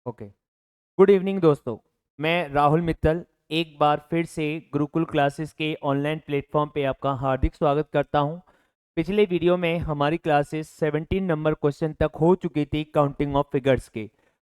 Okay. Good evening दोस्तों। मैं राहुल मित्तल एक बार फिर से गुरुकुल क्लासेस के ऑनलाइन प्लेटफॉर्म पे आपका हार्दिक स्वागत करता हूं। पिछले वीडियो में हमारी क्लासेस 17 नंबर क्वेश्चन तक हो चुकी थी काउंटिंग ऑफ फिगर्स के।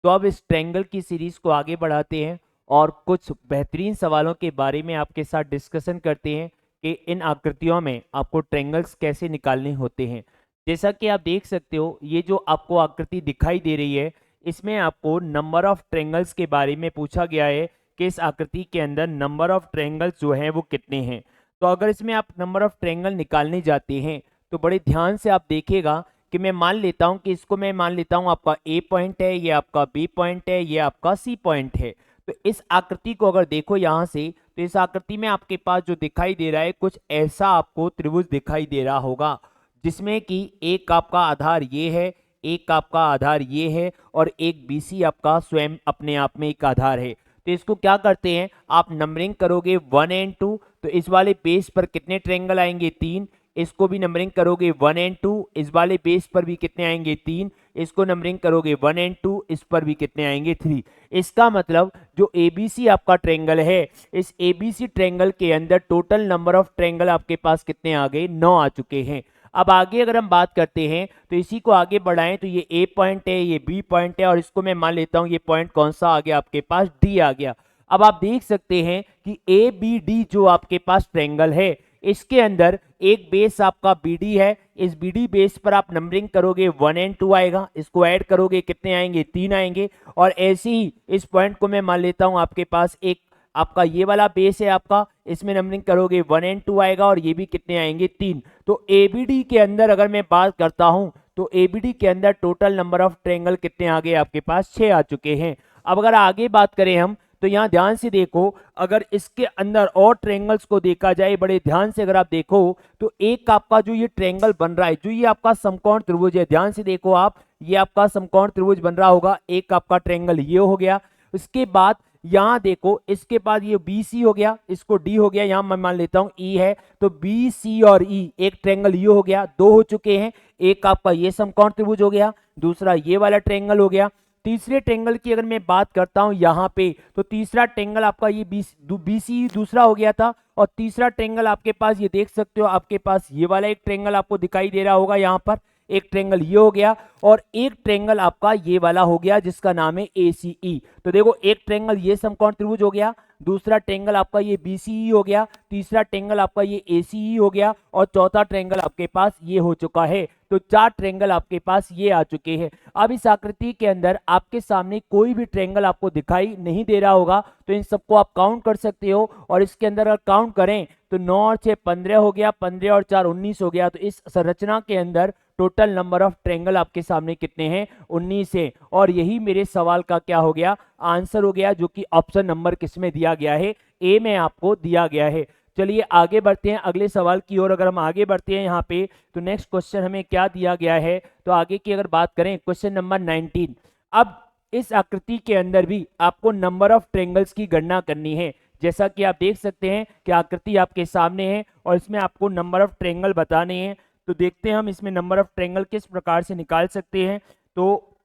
तो अब इस ट्रायंगल की सीरीज को आगे बढ़ाते हैं और कुछ बेहतरीन सवालों के बारे में आपके साथ डिस्कशन करते हैं कि इन आकृतियों में आपको ट्रायंगल्स कैसे निकालने होते हैं। जैसा कि आप देख सकते हो, ये जो आपको आकृति दिखाई दे रही है, इसमें आपको नंबर ऑफ ट्रायंगल्स के बारे में पूछा गया है कि इस आकृति के अंदर नंबर ऑफ ट्रायंगल्स जो हैं वो कितने हैं। तो अगर इसमें आप नंबर ऑफ ट्रायंगल निकालने जाते हैं तो बड़े ध्यान से आप देखिएगा कि मैं मान लेता हूं कि इसको मैं मान लेता हूं आपका ए पॉइंट है, ये आपका बी पॉइंट है, ये आपका सी पॉइंट है। तो इस आकृति को अगर देखो यहाँ से, तो इस आकृति में आपके पास जो दिखाई दे रहा है कुछ ऐसा आपको त्रिभुज दिखाई दे रहा होगा, जिसमें कि एक आपका आधार ये है, एक आपका आधार ये है और एक BC आपका स्वयं अपने आप में एक आधार है। तो इसको क्या करते हैं, आप नंबरिंग करोगे 1 एंड 2, तो इस वाले बेस पर कितने ट्रायंगल आएंगे 3। इसको भी नंबरिंग करोगे 1 एंड 2, इस वाले बेस पर भी कितने आएंगे 3। इसको नंबरिंग करोगे 1 एंड 2, इस पर भी कितने आएंगे 3। इसका मतलब जो ABC आपका ट्रायंगल है, इस ABC ट्रायंगल के अंदर टोटल नंबर ऑफ ट्रायंगल आपके पास कितने आ गए, 9 आ चुके हैं। अब आगे अगर हम बात करते हैं तो इसी को आगे बढ़ाएं तो ये ए पॉइंट है, ये बी पॉइंट है और इसको मैं मान लेता हूं ये पॉइंट कौन सा आ गया आपके पास, डी आ गया। अब आप देख सकते हैं कि ए बी डी जो आपके पास ट्रायंगल है, इसके अंदर एक बेस आपका BD है। इस BD बेस पर आप नंबरिंग करोगे 1 एंड 2 आएगा, इसको ऐड करोगे कितने आएंगे, 3 आएंगे। और ऐसे ही इस पॉइंट को मैं मान लेता हूं आपके पास एक आपका ये वाला बेस है आपका, इसमें नंबरिंग करोगे 1 एंड 2 आएगा और ये भी कितने आएंगे, 3। तो ABD के अंदर अगर मैं बात करता हूं तो ABD के अंदर टोटल नंबर ऑफ ट्रायंगल कितने आ गए आपके पास, 6 आ चुके हैं। अब अगर आगे बात करें हम तो यहां ध्यान से देखो, अगर इसके अंदर और ट्रायंगल्स को देखा जाए बड़े ध्यान से, अगर आप देखो तो एक आपका जो ये ट्रायंगल बन रहा है, जो ये आपका समकोण त्रिभुज है, ध्यान से देखो आप, ये आपका समकोण त्रिभुज बन रहा होगा। एक आपका ट्रायंगल ये हो गया, उसके बाद यहां देखो इसके बाद ये BC हो गया, इसको D हो गया, यहां मैं मान लेता हूं E है, तो BC और E एक ट्रायंगल ये हो गया, 2 हो चुके हैं। एक आपका ये समकोण त्रिभुज हो गया, दूसरा ये वाला ट्रायंगल हो गया। तीसरे ट्रायंगल की अगर मैं बात करता हूं यहां पे, तो तीसरा ट्रायंगल आपका ये BC दूसरा हो गया था और तीसरा ट्रायंगल आपके पास ये देख सकते हो, आपके पास ये वाला एक ट्रायंगल आपको दिखाई दे रहा होगा यहां पर, एक ट्रायंगल ये हो गया और एक ट्रायंगल आपका ये वाला हो गया जिसका नाम है ACE। तो देखो एक ट्रायंगल ये समकोण त्रिभुज हो गया, दूसरा ट्रायंगल आपका ये BCE हो गया, तीसरा ट्रायंगल आपका ये ACE हो गया और चौथा ट्रायंगल आपके पास ये हो चुका है। तो 4 ट्रायंगल आपके पास ये आ चुके हैं। अब इस आकृति के अंदर आपके सामने कोई भी ट्रायंगल आपको दिखाई नहीं दे रहा होगा, तो इन सबको आप काउंट कर सकते हो और इसके अंदर अगर काउंट करें तो 9 और 6 15 हो गया, 15 और 4 19 हो गया। तो इस संरचना के अंदर टोटल नंबर ऑफ ट्रायंगल आपके सामने कितने हैं, 19 है। और यही मेरे सवाल का क्या हो गया, आंसर हो गया, जो कि ऑप्शन नंबर किसमें दिया गया है, ए में आपको दिया गया है। चलिए आगे बढ़ते हैं अगले सवाल की ओर। अगर हम आगे बढ़ते हैं यहाँ पे तो नेक्स्ट क्वेश्चन हमें क्या दिया गया है, तो आगे की अगर बात करें क्वेश्चन नंबर 19। अब इस आकृति के अंदर भी आपको नंबर ऑफ ट्रायंगल्स की गणना करनी है। जैसा कि आप देख सकते हैं कि आकृति आपके सामने है और इसमें आपको नंबर ऑफ ट्रायंगल बताने हैं। तो देखते हैं हम इसमें नंबर ऑफ ट्रायंगल किस प्रकार से निकाल सकते हैं। तो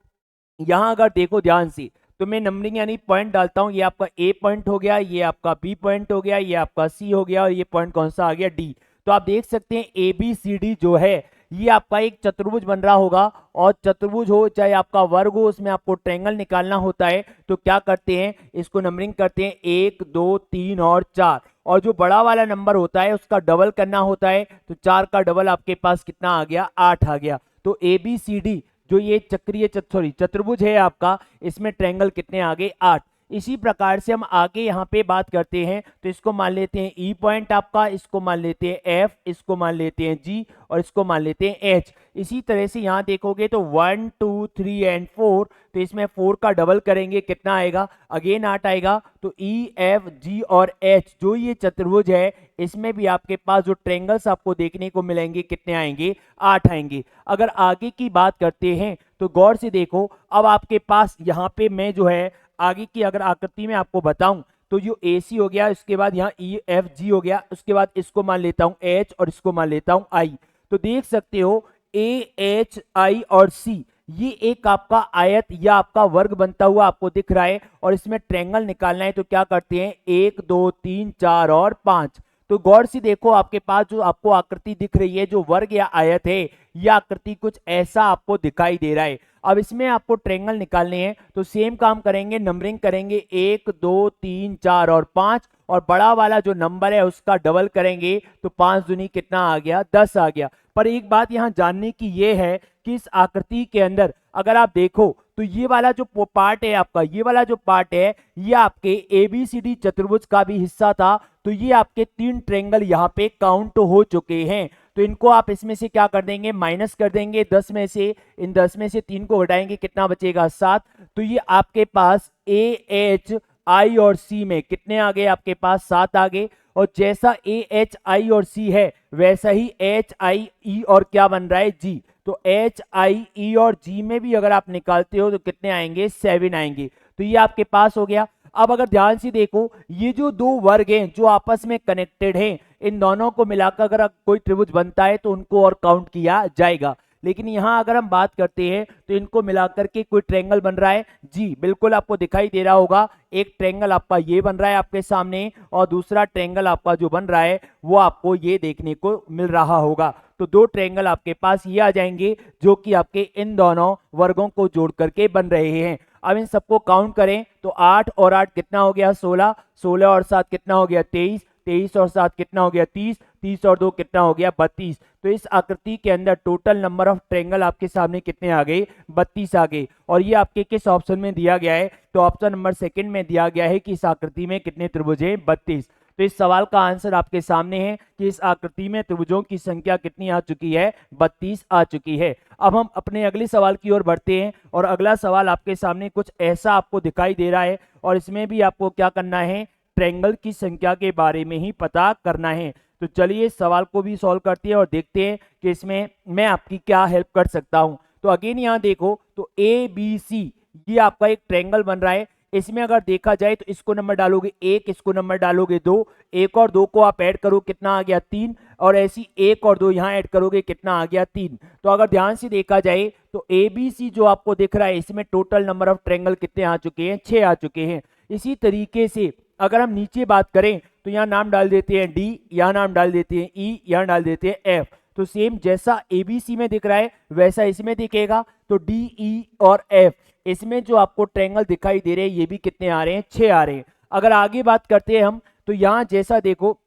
यहां अगर देखो ध्यान से, तो मैं नंबरिंग यानी पॉइंट डालता हूं, ये आपका ए पॉइंट हो गया, ये आपका बी पॉइंट हो गया, ये आपका सी हो गया और ये पॉइंट कौन सा आ गया, डी। तो आप देख सकते हैं ABCD जो है ये आपका एक चतुर्भुज बन रहा होगा और चतुर्भुज हो चाहे आपका वर्ग हो, उसमें आपको ट्रायंगल निकालना होता है। तो क्या करते हैं, इसको नंबरिंग करते हैं 1 2 3 और 4 और जो बड़ा वाला नंबर होता है उसका डबल करना होता है। तो 4 का डबल आपके पास कितना आ गया, 8 आ गया। तो ABCD जो ये चक्रीय चतुर्भुज है आपका, इसमें ट्रायंगल कितने आ गए, 8। इसी प्रकार से हम आगे यहाँ पे बात करते हैं, तो इसको मान लेते हैं E पॉइंट आपका, इसको मान लेते हैं F, इसको मान लेते हैं G और इसको मान लेते हैं H। इसी तरह से यहाँ देखोगे तो 1 2 3 एंड 4, तो इसमें 4 का डबल करेंगे कितना आएगा, अगेन 8 आएगा। तो E F G और H जो ये चतुर्भुज है, इसमें भी आपके पास जो ट्रायंगल्स आपको देखने को मिलेंगे कितने आएंगे, 8 आएंगे। अगर आगे की बात करते हैं तो गौर से देखो, अब आपके पास यहाँ पे मैं जो है आगे की अगर आकृति में आपको बताऊं तो जो AC हो गया, उसके बाद यहाँ EFG हो गया, उसके बाद इसको मान लेता हूं H और इसको मान लेता हूं I। तो देख सकते हो AHI और C ये एक आपका आयत या आपका वर्ग बनता हुआ आपको दिख रहा है और इसमें ट्रायंगल निकालना है, तो क्या करते हैं 1 2 3 4 और 5। तो गौर से देखो आपके पास जो आपको आकृति दिख रही है, जो वर्ग या आयत है, यह आकृति कुछ ऐसा आपको दिखाई दे रहा है। अब इसमें आपको ट्रायंगल निकालने हैं, तो सेम काम करेंगे, नंबरिंग करेंगे 1 2 3 4 और 5, और बड़ा वाला जो नंबर है उसका डबल करेंगे, तो 5 दूनी कितना आ गया 10 आ गया। पर एक बात यहां जानने की ये है कि इस आकृति के अंदर अगर आप देखो तो ये वाला जो पार्ट है आपका, ये वाला जो पार्ट है, ये आपके ABCD चतुर्भुज का भी हिस्सा था। तो ये आपके 3 ट्रायंगल यहाँ पे काउंट हो चुके हैं। तो इनको आप इसमें से क्या कर देंगे, माइनस कर देंगे 10 में से, इन 10 में से 3 को घटाएंगे, कितना बचेगा 7। तो ये आपके पास AH I और C में कितने आ गए, आपके पास 7 आ गए। और जैसा AH I और C है वैसा ही HI E और क्या बन रहा है G। तो HI E और G में भी अगर आप निकालते हो तो कितने आएंगे 7 आएंगे। तो ये आपके पास हो गया। अब अगर ध्यान से देखो, ये जो दो वर्ग हैं जो आपस में कनेक्टेड हैं, इन दोनों को मिलाकर अगर कोई त्रिभुज बनता है तो उनको और काउंट किया जाएगा। लेकिन यहां अगर हम बात करते हैं तो इनको मिलाकर के कोई ट्रायंगल बन रहा है जी, बिल्कुल आपको दिखाई दे रहा होगा। एक ट्रायंगल आपका ये बन रहा है आपके सामने, और दूसरा ट्रायंगल आपका जो बन रहा है वो आपको ये देखने को मिल रहा होगा। तो दो ट्रायंगल आपके पास ये आ जाएंगे जो कि आपके इन दोनों वर्गों को जोड़ करके बन रहे हैं। अब इन सबको काउंट करें तो 8 और 8 कितना हो गया 16, 16 और 7 कितना हो गया 23, 23 और 7 कितना हो गया 30, 30 और 2 कितना हो गया 32। तो इस आकृति के अंदर टोटल नंबर ऑफ ट्रायंगल आपके सामने कितने आ गए 32 आ गए। और ये आपके किस ऑप्शन में दिया गया है, तो ऑप्शन नंबर सेकंड में दिया गया है कि इस आकृति में कितने त्रिभुज हैं 32। तो इस सवाल का आंसर आपके सामने है कि इस आकृति में त्रिभुजों की संख्या कितनी आ चुकी है 32 आ चुकी है। अब हम अपने अगले सवाल की ओर बढ़ते हैं, और अगला सवाल आपके सामने कुछ ऐसा आपको दिखाई दे रहा है, और इसमें भी आपको क्या करना है, ट्रायंगल की संख्या के बारे में ही पता करना है। तो चलिए इस सवाल को भी सॉल्व करते हैं और देखते हैं कि इसमें मैं आपकी क्या हेल्प कर सकता हूं। तो अगेन यहां देखो तो ABC ये आपका एक ट्रायंगल बन रहा है। इसमें अगर देखा जाए तो इसको नंबर डालोगे 1, इसको नंबर डालोगे 2, 1 और 2 को आप ऐड करो कितना आ गया 3, और ऐसी 1 और 2 यहां ऐड करोगे कितना आ गया 3। तो अगर ध्यान से देखा जाए तो ABC जो आपको दिख रहा है इसमें टोटल नंबर ऑफ ट्रायंगल कितने आ चुके हैं 6 आ चुके हैं। इसी तरीके से अगर हम नीचे बात करें तो यहाँ नाम डाल देते हैं D, यहाँ नाम डाल देते हैं E, यहाँ डाल देते हैं F। तो सेम जैसा ABC में दिख रहा है वैसा इसमें दिखेगा। तो D, E और F इसमें जो आपको ट्रायंगल दिखाई दे रहे हैं ये भी कितने आ रहे हैं 6 आ रहे हैं। अगर आगे बात करते हैं हम तो यहाँ जैसा देखो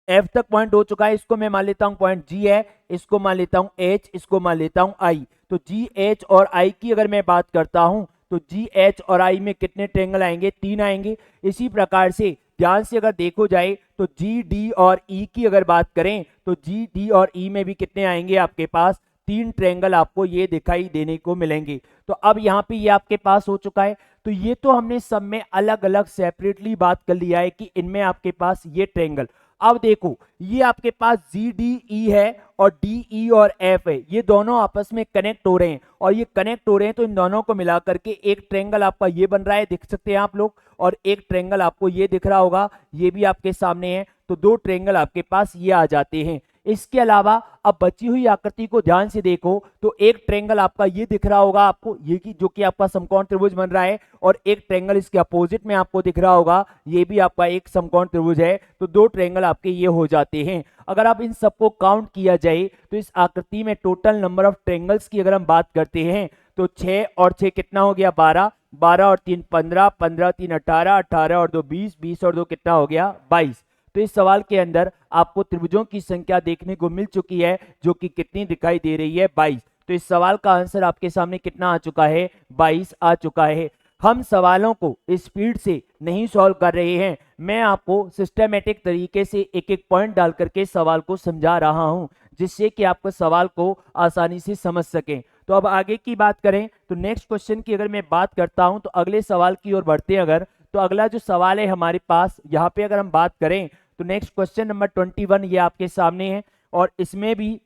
F तक पॉइंट हो चुका है, इसको मैं मान लेता हूँ पॉइंट G है, इसको मान लेता हूँ H, इसको मान लेता हूँ I। तो G, H और I की अगर मैं बात करता हूँ तो G, H और I में कितने ट्रायंगल आएंगे 3 आएंगे। इसी प्रकार से ध्यान से अगर देखो जाए तो G, D और E की अगर बात करें तो G, D और E में भी कितने आएंगे आपके पास 3 ट्रायंगल आपको ये दिखाई देने को मिलेंगे। तो अब यहाँ पे ये आपके पास हो चुका है। तो ये तो हमने सब में अलग अलग सेपरेटली बात कर लिया है कि इनमें आपके पास ये ट्रायंगल। अब देखो ये आपके पास GDE है और DE और F है, ये दोनों आपस में कनेक्ट हो रहे हैं, और ये कनेक्ट हो रहे हैं तो इन दोनों को मिला करके एक ट्रायंगल आपका ये बन रहा है, देख सकते हैं आप लोग, और एक ट्रायंगल आपको ये दिख रहा होगा, ये भी आपके सामने है। तो दो ट्रायंगल आपके पास ये आ जाते हैं। इसके अलावा अब बची हुई आकृति को ध्यान से देखो तो एक ट्रायंगल आपका ये दिख रहा होगा आपको, ये की जो कि आपका समकोण त्रिभुज बन रहा है, और एक ट्रायंगल इसके अपोजिट में आपको दिख रहा होगा, ये भी आपका एक समकोण त्रिभुज है। तो दो ट्रायंगल आपके ये हो जाते हैं। अगर आप इन सबको काउंट किया जाए तो इस आकृति में टोटल नंबर ऑफ ट्रायंगल्स की अगर हम बात करते हैं तो 6 और 6 कितना हो गया 12, 12 और 3 15, 15 3 18, 18 और 2 20, 20 और 2 कितना हो गया 22। तो इस सवाल के अंदर आपको त्रिभुजों की संख्या देखने को मिल चुकी है जो कि कितनी दिखाई दे रही है 22। तो इस सवाल का आंसर आपके सामने कितना आ चुका है 22 आ चुका है। हम सवालों को स्पीड से नहीं सॉल्व कर रहे हैं, मैं आपको सिस्टमेटिक तरीके से एक एक पॉइंट डाल करके सवाल को समझा रहा हूं, जिससे कि आपको सवाल को आसानी से समझ सकें। तो अब आगे की बात करें तो नेक्स्ट क्वेश्चन की अगर मैं बात करता हूं तो अगले सवाल की ओर बढ़ते हैं अगर, तो अगला जो सवाल है हमारे पास यहाँ पे अगर हम बात करें तो नेक्स्ट क्वेश्चन नंबर 21 ये आपके सामने है, और इसमें भी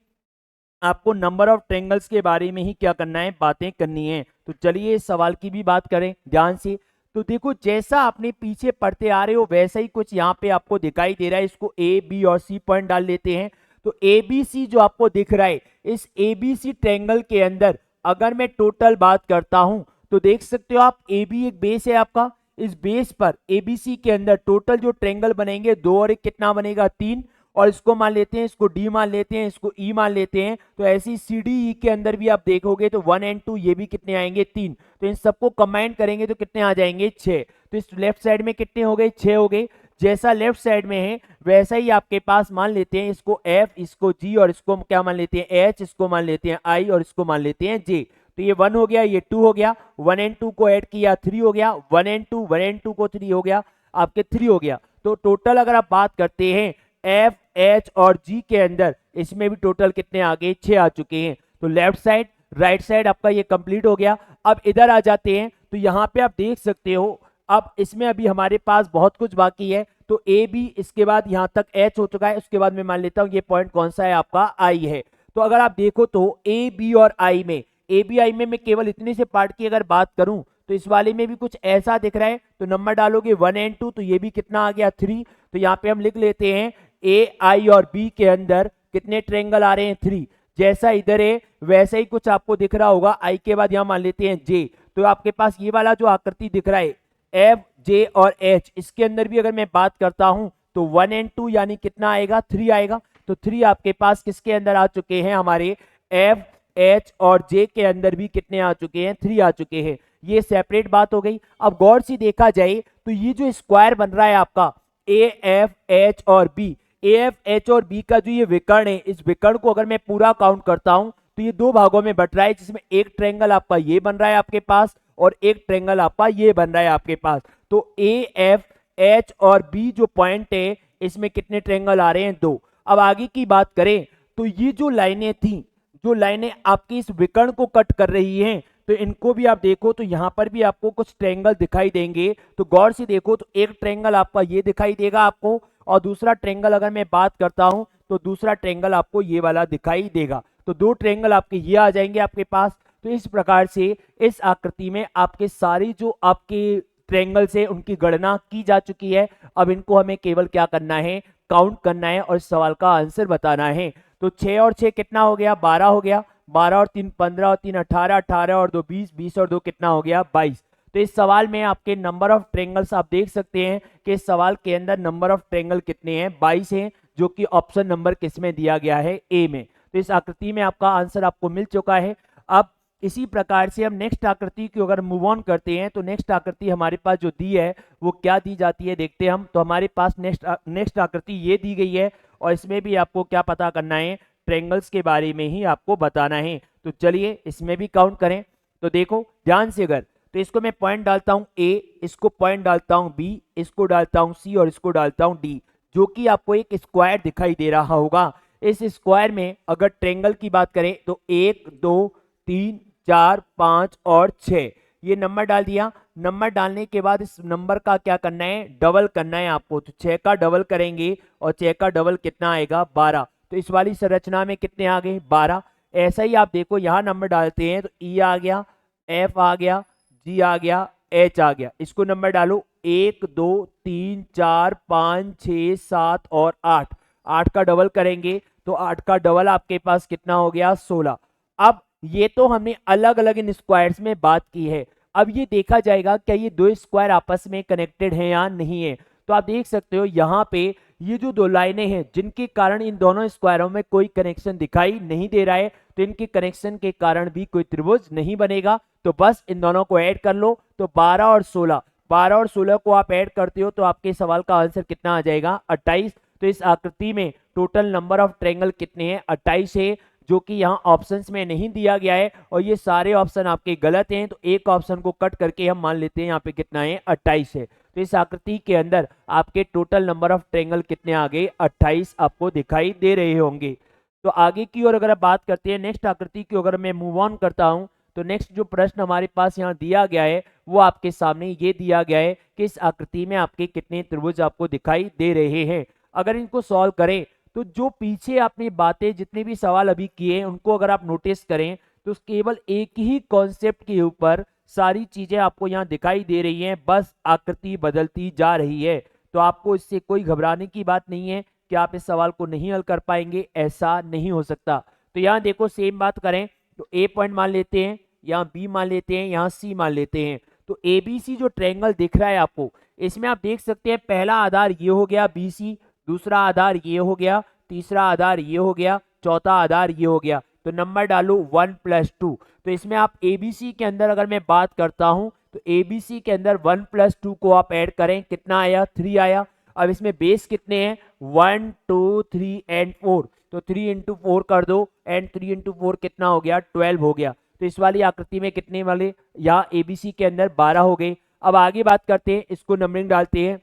आपको नंबर ऑफ ट्रायंगल्स के बारे में ही क्या करना है बातें करनी है। तो चलिए इस सवाल की भी बात करें ध्यान से। तो देखो जैसा आपने पीछे पढ़ते आ रहे हो वैसा ही कुछ यहाँ पे आपको दिखाई दे रहा है, इसको A, B और C पॉइंट डाल लेते हैं। तो ABC जो आपको दिख रहा है, इस ABC ट्रायंगल के अंदर अगर मैं टोटल बात करता हूं तो देख सकते हो आप ए बी एक बेस है आपका, इस बेस पर एबीसी के अंदर टोटल जो ट्रेंगल बनेंगे 2 और 1 कितना बनेगा 3, और इसको मान लेते हैं, इसको डी मान लेते हैं, इसको ई मान लेते हैं। तो ऐसी सी डी ई के अंदर भी आप देखोगे तो 1 एंड 2 ये भी कितने आएंगे 3, तो इन सबको कंबाइन करेंगे तो कितने आ जाएंगे 6। तो इस लेफ्ट साइड में कितने हो गए 6 हो गए। जैसा लेफ्ट साइड में है वैसा ही आपके पास मान लेते हैं, इसको एफ, इसको जी और इसको क्या मान लेते हैं एच, इसको मान लेते हैं आई और इसको मान लेते हैं जे। तो ये 1 हो गया, ये 2 हो गया, 1 एंड 2 को ऐड किया 3 हो गया, 1 एंड 2 को 3 हो गया, आपके 3 हो गया। तो टोटल अगर आप बात करते हैं एफ एच और जी के अंदर, इसमें भी टोटल कितने आ गए 6 आ चुके हैं। तो लेफ्ट साइड राइट साइड आपका ये कंप्लीट हो गया। अब इधर आ जाते हैं तो यहाँ पे आप देख सकते हो, अब इसमें अभी हमारे पास बहुत कुछ बाकी है। तो ए बी, इसके बाद यहाँ तक एच हो चुका है, उसके बाद मैं मान लेता हूँ ये पॉइंट कौन सा है आपका आई है। तो अगर आप देखो तो ए बी और आई में, ए बी आई में मैं केवल इतने से पार्ट की अगर बात करूं तो इस वाले में भी कुछ ऐसा दिख रहा है। तो नंबर डालोगे 1 एंड 2 तो ये भी कितना आ गया 3। तो यहाँ पे हम लिख लेते हैं ए आई और बी के अंदर कितने ट्रेंगल आ रहे हैं 3। जैसा इधर है वैसा ही कुछ आपको दिख रहा होगा। आई के बाद यहाँ मान लेते हैं जे। तो आपके पास ये वाला जो आकृति दिख रहा है एफ जे और एच, इसके अंदर भी अगर मैं बात करता हूं तो 1 एंड 2 यानी कितना आएगा 3 आएगा। तो 3 आपके पास किसके अंदर आ चुके हैं, हमारे एफ एच और जे के अंदर भी कितने आ चुके हैं 3 आ चुके हैं। ये सेपरेट बात हो गई। अब गौर से देखा जाए तो ये जो स्क्वायर बन रहा है आपका ए एफ एच और बी, ए एफ एच और बी का जो ये विकर्ण है, इस विकर्ण को अगर मैं पूरा काउंट करता हूं तो ये 2 भागों में बट रहा है, जिसमें एक ट्रेंगल आपका ये बन रहा है आपके पास और एक ट्रेंगल आपका ये बन रहा है आपके पास। तो ए एफ एच और बी जो पॉइंट है इसमें कितने ट्रेंगल आ रहे हैं 2। अब आगे की बात करें तो ये जो लाइनें थी, जो लाइनें आपकी इस विकर्ण को कट कर रही हैं, तो इनको भी आप देखो तो यहां पर भी आपको कुछ ट्रेंगल दिखाई देंगे। तो गौर से देखो तो एक ट्रेंगल आपका ये दिखाई देगा आपको, और दूसरा ट्रेंगल अगर मैं बात करता हूं तो दूसरा ट्रेंगल आपको ये वाला दिखाई देगा। तो 2 ट्रेंगल आपके ये आ जाएंगे आपके पास। तो इस प्रकार से इस आकृति में आपके सारी जो आपके ट्रेंगल से उनकी गणना की जा चुकी है। अब इनको हमें केवल क्या करना है, काउंट करना है और इस सवाल का आंसर बताना है। तो 6 और 6 कितना हो गया 12 हो गया, 12 और 3 15 और 3 18, 18 और 2 20, 20 और 2 कितना हो गया 22। तो इस सवाल में आपके नंबर ऑफ ट्रेंगल्स आप देख सकते हैं कि इस सवाल के अंदर नंबर ऑफ ट्रेंगल कितने हैं 22 हैं, जो कि ऑप्शन नंबर किस में दिया गया है ए में। तो इस आकृति में आपका आंसर आपको मिल चुका है। अब इसी प्रकार से हम नेक्स्ट आकृति की अगर मूव ऑन करते हैं तो नेक्स्ट आकृति हमारे पास जो दी है वो क्या दी जाती है देखते हैं हम। तो हमारे पास नेक्स्ट आकृति ये दी गई है और इसमें भी आपको क्या पता करना है, ट्रेंगल्स के बारे में ही आपको बताना है। तो चलिए इसमें भी काउंट करें। तो देखो ध्यान से, अगर तो इसको मैं पॉइंट डालता हूं ए, इसको पॉइंट डालता हूं बी, इसको डालता हूं सी और इसको डालता हूं डी, जो कि आपको एक स्क्वायर दिखाई दे रहा होगा। इस स्क्वायर में अगर ट्रेंगल की बात करें तो 1 2 3 4 5 और 6 ये नंबर डाल दिया। नंबर डालने के बाद इस नंबर का क्या करना है, डबल करना है आपको। तो 6 का डबल करेंगे और 6 का डबल कितना आएगा 12। तो इस वाली संरचना में कितने आ गए 12। ऐसा ही आप देखो यहाँ नंबर डालते हैं तो ई आ गया, एफ आ गया, जी आ गया, एच आ गया। इसको नंबर डालो 1 2 3 4 5 6 7 और 8, 8 का डबल करेंगे तो 8 का डबल आपके पास कितना हो गया 16। अब ये तो हमने अलग अलग इन स्क्वायर्स में बात की है। अब ये देखा जाएगा क्या ये 2 स्क्वायर आपस में कनेक्टेड हैं या नहीं है। तो आप देख सकते हो यहाँ पे ये जो 2 लाइनें हैं जिनके कारण इन दोनों स्क्वायरों में कोई कनेक्शन दिखाई नहीं दे रहा है, तो इनके कनेक्शन के कारण भी कोई त्रिभुज नहीं बनेगा। तो बस इन दोनों को ऐड कर लो। तो 12 और 16, 12 और 16 को आप ऐड करते हो तो आपके सवाल का आंसर कितना आ जाएगा 28। तो इस आकृति में टोटल नंबर ऑफ ट्रायंगल कितने हैं 28 है, जो कि यहाँ ऑप्शंस में नहीं दिया गया है और ये सारे ऑप्शन आपके गलत हैं। तो एक ऑप्शन को कट करके हम मान लेते हैं यहाँ पे कितना है 28 है। तो इस आकृति के अंदर आपके टोटल नंबर ऑफ ट्रायंगल कितने आ गए 28 आपको दिखाई दे रहे होंगे। तो आगे की ओर अगर आप बात करते हैं नेक्स्ट आकृति की, अगर मैं मूव ऑन करता हूं तो नेक्स्ट जो प्रश्न हमारे पास यहाँ दिया गया है वो आपके सामने ये दिया गया है कि इस आकृति में आपके कितने त्रिभुज आपको दिखाई दे रहे हैं। अगर इनको सॉल्व करें तो जो पीछे आपने बातें जितने भी सवाल अभी किए उनको अगर आप नोटिस करें तो केवल एक ही कॉन्सेप्ट के ऊपर सारी चीजें आपको यहाँ दिखाई दे रही हैं, बस आकृति बदलती जा रही है। तो आपको इससे कोई घबराने की बात नहीं है कि आप इस सवाल को नहीं हल कर पाएंगे, ऐसा नहीं हो सकता। तो यहाँ देखो सेम बात करें तो ए पॉइंट मान लेते हैं, यहाँ बी मान लेते हैं, यहाँ सी मान लेते हैं। तो एबीसी जो ट्रायंगल दिख रहा है आपको, इसमें आप देख सकते हैं पहला आधार ये हो गया बीसी, दूसरा आधार ये हो गया, तीसरा आधार ये हो गया, चौथा आधार ये हो गया। तो नंबर डालो 1 + 2। तो इसमें आप एबीसी के अंदर अगर मैं बात करता हूं तो एबीसी के अंदर 1 + 2 को आप ऐड करें, कितना आया? 3 आया। अब इसमें बेस कितने हैं? 1 2 3 एंड 4। तो 3 × 4 कर दो, एंड 3 × 4 कितना हो गया? 12 हो गया। तो इस वाली आकृति में कितने वाले? यहाँ एबीसी के अंदर 12 हो गए। अब आगे बात करते हैं, इसको नंबरिंग डालते हैं।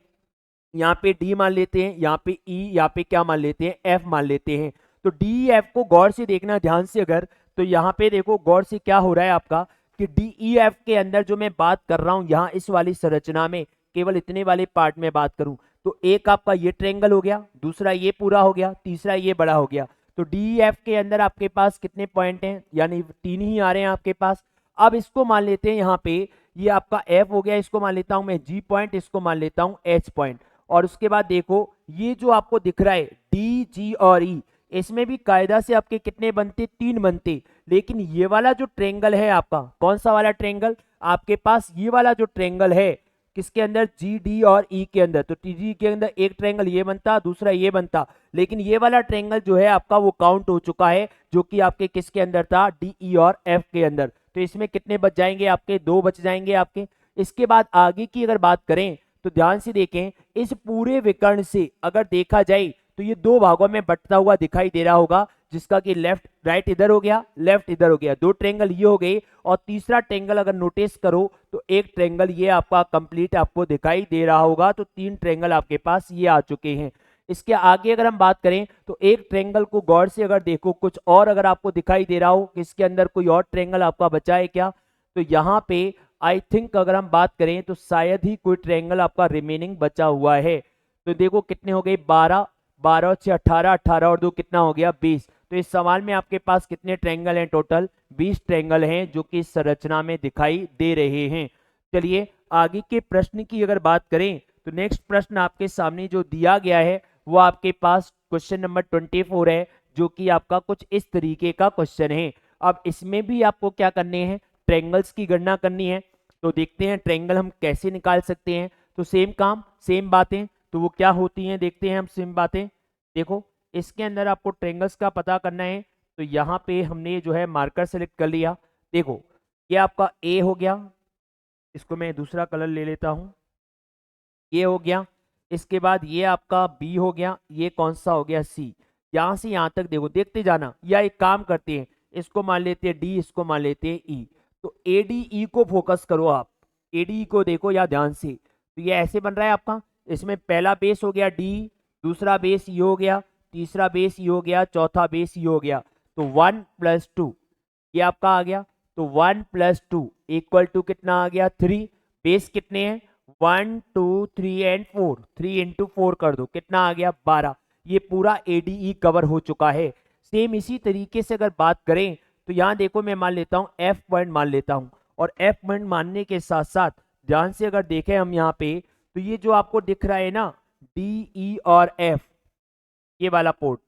यहाँ पे डी मान लेते हैं, यहाँ पे ई, यहाँ पे क्या मान लेते हैं? एफ मान लेते हैं। तो डी एफ को गौर से देखना ध्यान से, अगर तो यहाँ पे देखो गौर से क्या हो रहा है आपका कि डी ई एफ के अंदर जो मैं बात कर रहा हूँ यहाँ इस वाली संरचना में, केवल इतने वाले पार्ट में बात करूं तो एक आपका ये ट्रायंगल हो गया, दूसरा ये पूरा हो गया, तीसरा ये बड़ा हो गया। तो डी एफ के अंदर आपके पास कितने पॉइंट हैं? यानी 3 ही आ रहे हैं आपके पास। अब इसको मान लेते हैं यहाँ पे, ये आपका एफ हो गया, इसको मान लेता हूं मैं जी पॉइंट, इसको मान लेता हूं एच पॉइंट। और उसके बाद देखो ये जो आपको दिख रहा है डी जी और ई, इसमें भी कायदा से आपके कितने बनते? 3 बनते। लेकिन ये वाला जो ट्रायंगल है आपका, कौन सा वाला ट्रायंगल? आपके पास ये वाला जो ट्रायंगल है, किसके अंदर? जी डी और ई के अंदर। तो टी जी के अंदर एक ट्रायंगल ये बनता, दूसरा ये बनता, लेकिन ये वाला ट्रायंगल जो है आपका वो काउंट हो चुका है, जो कि आपके किसके अंदर था? डी ई और एफ के अंदर। तो इसमें कितने बच जाएंगे आपके? 2 बच जाएंगे आपके। इसके बाद आगे की अगर बात करें तो ध्यान से देखें, इस पूरे विकर्ण से अगर देखा जाए तो ये 2 भागों में बंटता हुआ दिखाई दे रहा होगा, जिसका कि लेफ्ट राइट इधर हो गया, लेफ्ट इधर हो गया, 2 ट्रायंगल ये हो गए। और तीसरा ट्रायंगल अगर नोटिस करो तो एक ट्रायंगल ये आपका कंप्लीट आपको दिखाई दे रहा होगा। तो 3 ट्रायंगल आपके पास ये आ चुके हैं। इसके आगे अगर हम बात करें तो एक ट्रायंगल को गौर से अगर देखो, कुछ और अगर आपको दिखाई दे रहा हो कि इसके अंदर कोई और ट्रायंगल आपका बचा है क्या, तो यहाँ पे आई थिंक अगर हम बात करें तो शायद ही कोई ट्रायंगल आपका रिमेनिंग बचा हुआ है। तो देखो कितने हो गए? 12, 12 से 18, 18 और 2 कितना हो गया? 20। तो इस सवाल में आपके पास कितने ट्रायंगल हैं? टोटल 20 ट्रायंगल हैं जो कि इस संरचना में दिखाई दे रहे हैं। चलिए आगे के प्रश्न की अगर बात करें तो नेक्स्ट प्रश्न आपके सामने जो दिया गया है वो आपके पास क्वेश्चन नंबर 24 है, जो कि आपका कुछ इस तरीके का क्वेश्चन है। अब इसमें भी आपको क्या करने हैं? ट्रायंगल्स की गणना करनी है। तो देखते हैं ट्रायंगल हम कैसे निकाल सकते हैं। तो सेम काम सेम बातें, तो वो क्या होती हैं देखते हैं हम। सेम बातें देखो, इसके अंदर आपको ट्रायंगल्स का पता करना है। तो यहाँ पे हमने जो है मार्कर सेलेक्ट कर लिया। देखो ये आपका ए हो गया, इसको मैं दूसरा कलर ले लेता हूँ, ये हो गया। इसके बाद ये आपका बी हो गया, ये कौन सा हो गया? सी। यहाँ से यहाँ तक देखो, देखते जाना। या एक काम करते हैं, इसको मान लेते हैं डी, इसको मान लेते हैं ई। तो ए डी ई को फोकस करो आप, ए डी ई को देखो या ध्यान से। तो ये ऐसे बन रहा है आपका, इसमें पहला बेस हो गया डी, दूसरा बेस ये हो गया, तीसरा बेस ये हो गया, चौथा बेस ये हो गया। तो 1 + 2 ये आपका आ गया। तो 1 + 2 = कितना आ गया? 3। बेस कितने हैं? 1 2 3 एंड 4, 3 × 4 कर दो, कितना आ गया? 12। ये पूरा एडीई कवर हो चुका है। सेम इसी तरीके से अगर बात करें तो यहाँ देखो मैं मान लेता हूँ एफ पॉइंट मान लेता हूँ, और एफ पॉइंट मानने के साथ साथ ध्यान से अगर देखें हम यहाँ पे, तो ये जो आपको दिख रहा है ना डी ई और एफ, ये वाला पोर्ट,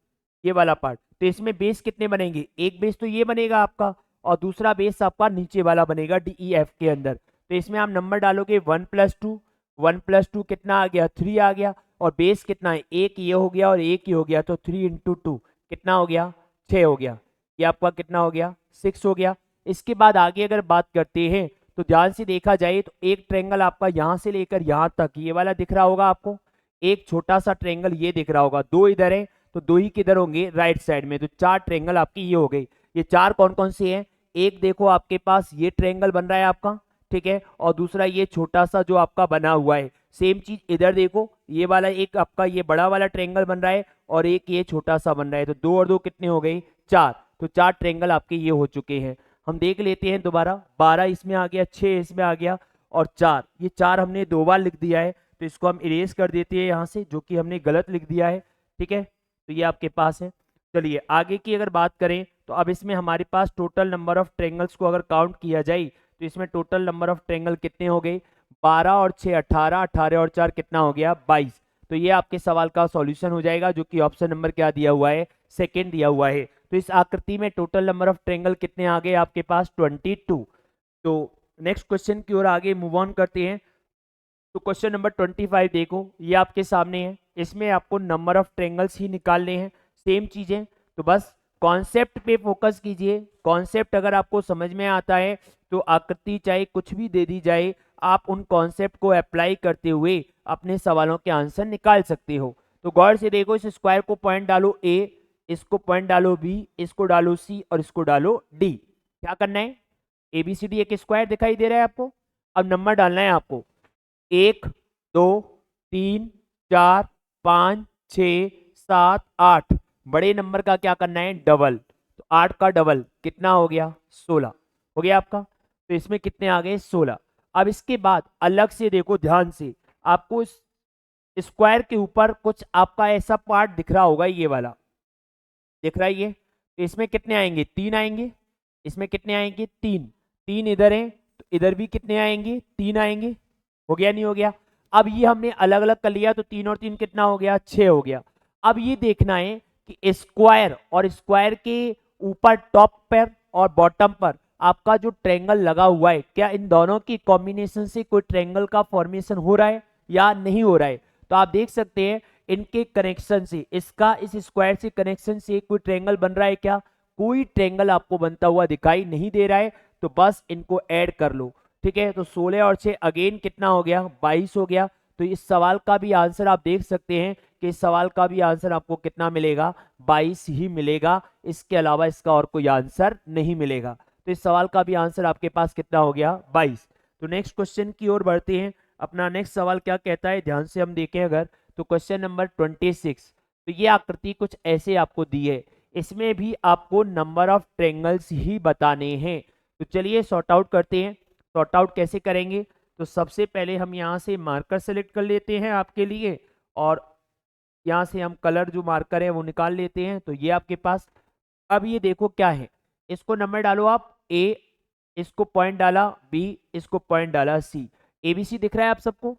ये वाला पार्ट, तो इसमें बेस कितने बनेंगे? एक बेस तो ये बनेगा आपका, और दूसरा बेस आपका नीचे वाला बनेगा डी ई एफ के अंदर। तो इसमें आप नंबर डालोगे 1 + 2, 1 + 2 कितना आ गया? 3 आ गया। और बेस कितना है? एक ये हो गया और एक ये हो गया, तो 3 × 2 कितना हो गया? 6 हो गया। ये आपका कितना हो गया? 6 हो गया। इसके बाद आगे अगर बात करते हैं तो ध्यान से देखा जाए तो एक ट्रायंगल आपका यहाँ से लेकर यहाँ तक ये वाला दिख रहा होगा आपको, एक छोटा सा ट्रायंगल ये दिख रहा होगा, 2 इधर है तो 2 ही किधर होंगे? राइट साइड में। तो 4 ट्रायंगल आपकी ये हो गई। ये 4 कौन कौन से हैं? एक देखो आपके पास ये ट्रायंगल बन रहा है आपका, ठीक है, और दूसरा ये छोटा सा जो आपका बना हुआ है। सेम चीज इधर देखो, ये वाला एक आपका ये बड़ा वाला ट्रायंगल बन रहा है, और एक ये छोटा सा बन रहा है। तो 2 और 2 कितने हो गए? 4। तो 4 ट्रायंगल आपके ये हो चुके हैं। हम देख लेते हैं दोबारा, 12 इसमें आ गया, 6 इसमें आ गया, और 4, ये 4 हमने 2 बार लिख दिया है। तो इसको हम इरेज कर देते हैं यहाँ से, जो कि हमने गलत लिख दिया है, ठीक है। तो ये आपके पास है। चलिए आगे की अगर बात करें तो अब इसमें हमारे पास टोटल नंबर ऑफ ट्रायंगल्स को अगर काउंट किया जाए तो इसमें टोटल नंबर ऑफ ट्रायंगल कितने हो गए? 12 और 6 18, 18 और 4 कितना हो गया? 22। तो ये आपके सवाल का सॉल्यूशन हो जाएगा, जो कि ऑप्शन नंबर क्या दिया हुआ है? सेकेंड दिया हुआ है। तो इस आकृति में टोटल नंबर ऑफ ट्रायंगल कितने आ गए आपके पास 22। तो नेक्स्ट क्वेश्चन की ओर आगे मूव ऑन करते हैं। तो क्वेश्चन नंबर 25 देखो, ये आपके सामने है, इसमें आपको नंबर ऑफ ट्रायंगल्स ही निकालने हैं, सेम चीजें। तो बस कॉन्सेप्ट पे फोकस कीजिए। कॉन्सेप्ट अगर आपको समझ में आता है तो आकृति चाहे कुछ भी दे दी जाए, आप उन कॉन्सेप्ट को अप्लाई करते हुए अपने सवालों के आंसर निकाल सकते हो। तो गौर से देखो, इस स्क्वायर को पॉइंट डालो ए, इसको पॉइंट डालो बी, इसको डालो सी और इसको डालो डी। क्या करना है, एबीसीडी एक स्क्वायर दिखाई दे रहा है आपको। अब नंबर डालना है आपको, 1 2 3 4 5 6 7 8। बड़े नंबर का क्या करना है, डबल। तो 8 का डबल कितना हो गया, 16 हो गया आपका। तो इसमें कितने आ गए, 16। अब इसके बाद अलग से देखो ध्यान से, आपको इस स्क्वायर के ऊपर कुछ आपका ऐसा पार्ट दिख रहा होगा, ये वाला दिख रहा है ये। तो इसमें कितने आएंगे, 3 आएंगे। इसमें कितने आएंगे, 3। 3 इधर है तो इधर भी कितने आएंगे, 3 आएंगे। हो गया नहीं हो गया। अब ये हमने अलग अलग कर लिया तो 3 और 3 कितना हो गया, 6 हो गया। अब ये देखना है कि स्क्वायर और स्क्वायर के ऊपर टॉप पर और बॉटम पर आपका जो ट्रायंगल लगा हुआ है, क्या इन दोनों की कॉम्बिनेशन से कोई ट्रायंगल का फॉर्मेशन हो रहा है या नहीं हो रहा है। तो आप देख सकते हैं इनके कनेक्शन से, इसका इस स्क्वायर से कनेक्शन से कोई ट्रायंगल बन रहा है क्या, कोई ट्रायंगल आपको बनता हुआ दिखाई नहीं दे रहा है। तो बस इनको ऐड कर लो, ठीक है। तो 16 और 6 अगेन कितना हो गया, 22 हो गया। तो इस सवाल का भी आंसर आप देख सकते हैं कि इस सवाल का भी आंसर आपको कितना मिलेगा, 22 ही मिलेगा। इसके अलावा इसका और कोई आंसर नहीं मिलेगा। तो इस सवाल का भी आंसर आपके पास कितना हो गया, 22। तो नेक्स्ट क्वेश्चन की ओर बढ़ते हैं। अपना नेक्स्ट सवाल क्या कहता है, ध्यान से हम देखें अगर, तो क्वेश्चन नंबर 26। तो ये आकृति कुछ ऐसे आपको दी है, इसमें भी आपको नंबर ऑफ ट्रायंगल्स ही बताने हैं। तो चलिए सॉर्ट आउट करते हैं। सॉर्ट आउट कैसे करेंगे, तो सबसे पहले हम यहाँ से मार्कर सेलेक्ट कर लेते हैं आपके लिए, और यहाँ से हम कलर जो मार्कर है वो निकाल लेते हैं। तो ये आपके पास, अब ये देखो क्या है, इसको नंबर डालो आप ए, इसको पॉइंट डाला बी, इसको पॉइंट डाला सी। एबीसी दिख रहा है आप सबको।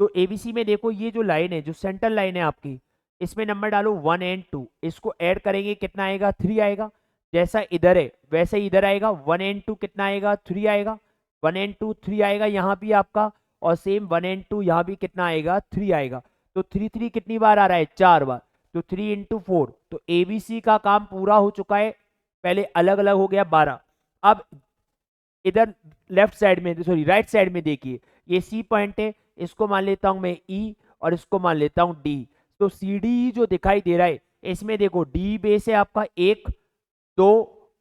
तो एबीसी में देखो ये जो लाइन है, जो सेंटर लाइन है आपकी, इसमें नंबर डालो 1 एंड 2। इसको ऐड करेंगे कितना आएगा, 3 आएगा। जैसा इधर है वैसे ही इधर आएगा, 1 एंड 2 कितना आएगा, 3 आएगा। 1 एंड 2 3 आएगा यहाँ भी आपका, और सेम 1 एंड 2 यहाँ भी कितना आएगा, 3 आएगा। तो 3 3 कितनी बार आ रहा है, 4 बार। तो 3 इंटू 4। तो एबीसी का काम पूरा हो चुका है। पहले अलग अलग हो गया 12। अब इधर लेफ्ट साइड में, सॉरी राइट साइड में देखिए, ये सी पॉइंट है, इसको मान लेता हूं मैं ई, और इसको मान लेता हूं डी। तो सी डी जो दिखाई दे रहा है, इसमें देखो डी बेस है आपका 1 2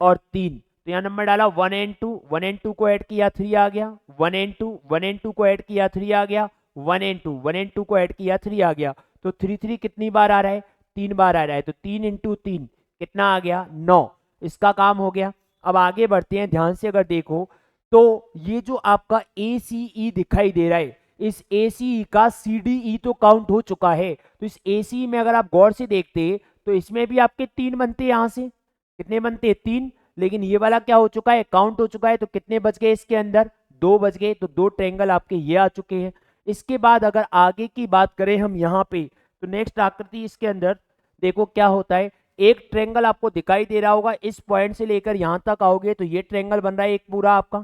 और 3। तो यहाँ नंबर डाला 1 एंड 2, 1 एंड 2 को ऐड किया 3 आ गया। 1 एंड 2, 1 एंड 2 को ऐड किया 3 आ गया। 1 एंड 2, 1 एंड 2 को ऐड किया 3 आ गया। तो 3 3 कितनी बार आ रहा है, 3 बार आ रहा है। तो 3 इंटू 3 कितना आ गया, 9। इसका काम हो गया। अब आगे बढ़ते हैं, ध्यान से अगर देखो तो ये जो आपका ए सी ई दिखाई दे रहा है, इस ए सी ई का सी डी ई तो काउंट हो चुका है। तो इस ए सी ई में अगर आप गौर से देखते तो इसमें भी आपके 3 बनते हैं, यहां से कितने बनते हैं, 3। लेकिन ये वाला क्या हो चुका है, काउंट हो चुका है। तो कितने बच गए इसके अंदर, 2 बच गए। तो 2 ट्रायंगल आपके ये आ चुके हैं। इसके बाद अगर आगे की बात करें हम यहाँ पे, तो नेक्स्ट आकृति इसके अंदर देखो क्या होता है। एक ट्रायंगल आपको दिखाई दे रहा होगा, इस पॉइंट से लेकर यहां तक आओगे तो ये ट्रायंगल बन रहा है एक पूरा, आपका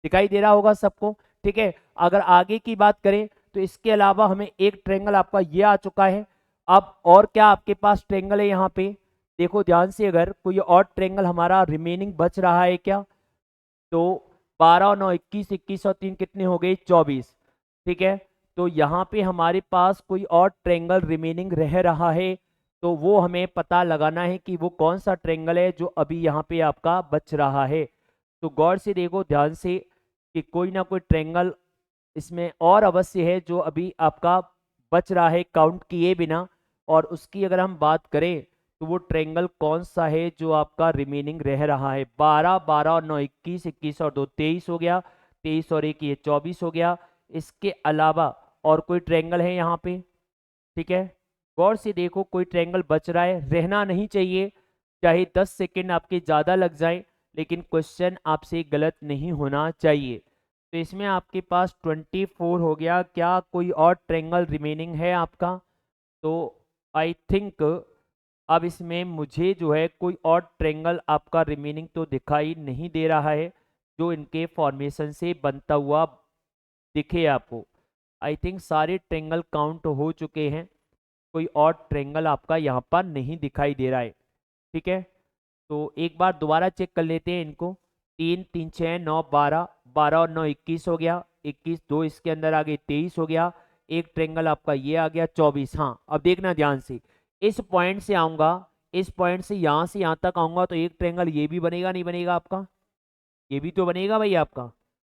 दिखाई दे रहा होगा सबको, ठीक है। अगर आगे की बात करें तो इसके अलावा हमें एक ट्रायंगल आपका ये आ चुका है। अब और क्या आपके पास ट्रायंगल है यहाँ पे, देखो ध्यान से, अगर कोई और ट्रायंगल हमारा रिमेनिंग बच रहा है क्या, तो 12 और 9 21, 21 और 3 कितने हो गए, 24, ठीक है। तो यहाँ पे हमारे पास कोई और ट्रायंगल रिमेनिंग रह रहा है, तो वो हमें पता लगाना है कि वो कौन सा ट्रायंगल है जो अभी यहाँ पे आपका बच रहा है। तो गौर से देखो ध्यान से कि कोई ना कोई ट्रायंगल इसमें और अवश्य है जो अभी आपका बच रहा है काउंट किए बिना। और उसकी अगर हम बात करें तो वो ट्रायंगल कौन सा है जो आपका रिमेनिंग रह रहा है। 12 12 और 9 21, 21 और 2 23 हो गया। 23 और 1 ये 24 हो गया। इसके अलावा और कोई ट्रायंगल है यहाँ पे, ठीक है। गौर से देखो कोई ट्रायंगल बच रहा है, रहना नहीं चाहिए। चाहे 10 सेकेंड आपके ज़्यादा लग जाए, लेकिन क्वेश्चन आपसे गलत नहीं होना चाहिए। तो इसमें आपके पास 24 हो गया। क्या कोई और ट्रायंगल रिमेनिंग है आपका, तो आई थिंक अब इसमें मुझे जो है कोई और ट्रेंगल आपका रिमेनिंग तो दिखाई नहीं दे रहा है जो इनके फॉर्मेशन से बनता हुआ दिखे आपको। आई थिंक सारे ट्रेंगल काउंट हो चुके हैं, कोई और ट्रेंगल आपका यहाँ पर नहीं दिखाई दे रहा है। ठीक है, तो एक बार दोबारा चेक कर लेते हैं इनको। 3 3 6 9 12, 12 और 9 21 हो गया, 21 2 इसके अंदर आ गए 23 हो गया। एक ट्रेंगल आपका ये आ गया 24। हाँ अब देखना ध्यान से, इस पॉइंट से आऊंगा, इस पॉइंट से यहाँ तक आऊंगा तो एक ट्रेंगल ये भी बनेगा नहीं बनेगा आपका, ये भी तो बनेगा भाई आपका।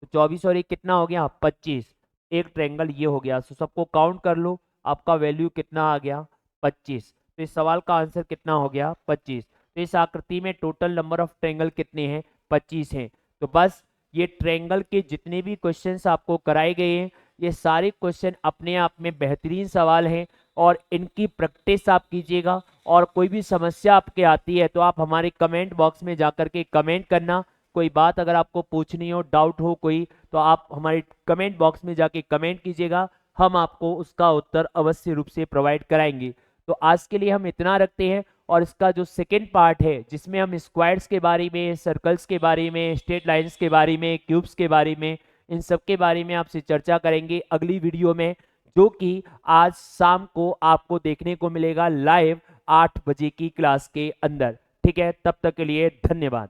तो 24 और एक कितना हो गया 25, एक ट्रेंगल ये हो गया। तो सबको काउंट कर लो, आपका वैल्यू कितना आ गया 25। तो इस सवाल का आंसर कितना हो गया 25। तो इस आकृति में टोटल नंबर ऑफ ट्रेंगल कितने हैं 25 हैं। तो बस ये ट्रेंगल के जितने भी क्वेश्चंस आपको कराए गए हैं ये सारे क्वेश्चन अपने आप में बेहतरीन सवाल हैं और इनकी प्रैक्टिस आप कीजिएगा। और कोई भी समस्या आपके आती है तो आप हमारे कमेंट बॉक्स में जाकर के कमेंट करना। कोई बात अगर आपको पूछनी हो, डाउट हो कोई, तो आप हमारे कमेंट बॉक्स में जाके कमेंट कीजिएगा, हम आपको उसका उत्तर अवश्य रूप से प्रोवाइड कराएंगे। तो आज के लिए हम इतना रखते हैं और इसका जो सेकेंड पार्ट है जिसमें हम स्क्वायर्स के बारे में, सर्कल्स के बारे में, स्ट्रेट लाइंस के बारे में, क्यूब्स के बारे में, इन सब के बारे में आपसे चर्चा करेंगे अगली वीडियो में, जो कि आज शाम को आपको देखने को मिलेगा लाइव 8 बजे की क्लास के अंदर। ठीक है, तब तक के लिए धन्यवाद।